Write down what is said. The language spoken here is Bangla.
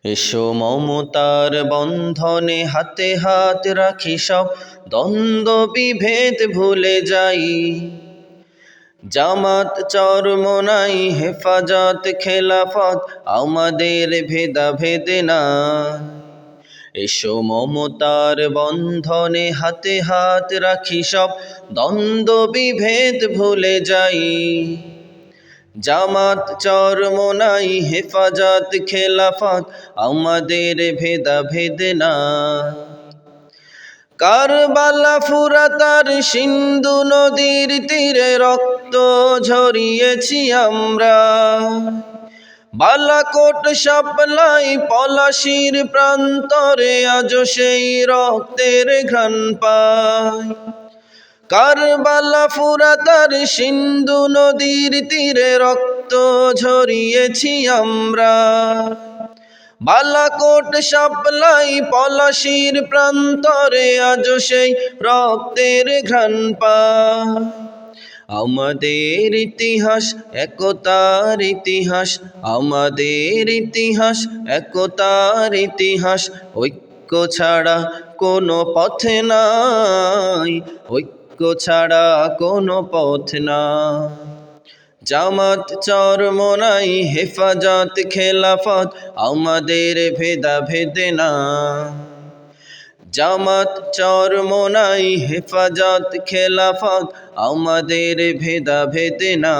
এসো মমতার বন্ধনে হাতে হাত রাখি সব দ্বন্দ্ব বিভেদ ভুলে যাই। জামাত চরমোনাই হেফাজত খেলাফত আমাদের ভেদাভেদ না। এসো মমতার বন্ধনে হাতে হাত রাখি সব দ্বন্দ্ব বিভেদ ভুলে যাই। জামাত চরমোনাই হেফাজত খেলাফত আমাদের ভেদাভেদ না। কারবালা ফুরাতার সিন্ধু নদীর তীরে রক্ত ঝরিয়েছি আমরা। বালাকোট শাপলাই পলাশির প্রান্তরে আজও সেই রক্তের ঘ্রাণ পাই। কারবালা ফুরাতার সিন্ধু নদীর তীরে রক্ত ঝরিয়েছি আমরা। বালাকোট শাপলাই পলাশির প্রান্তরে আজও সেই রক্তের ঘ্রাণ পাই। আমাদের ইতিহাস একতার ইতিহাস, আমাদের ইতিহাস একতার ইতিহাস। ঐক্য ছাড়া কোনো পথ নাই, ঐক্য ছাড়া কোনো পথ নাই। জামাত চরমোনাই হেফাজত খেলাফত আমাদের ভেদাভেদ না। জামাত চরমোনাই হেফাজত খেলাফত আমাদের ভেদাভেদ না।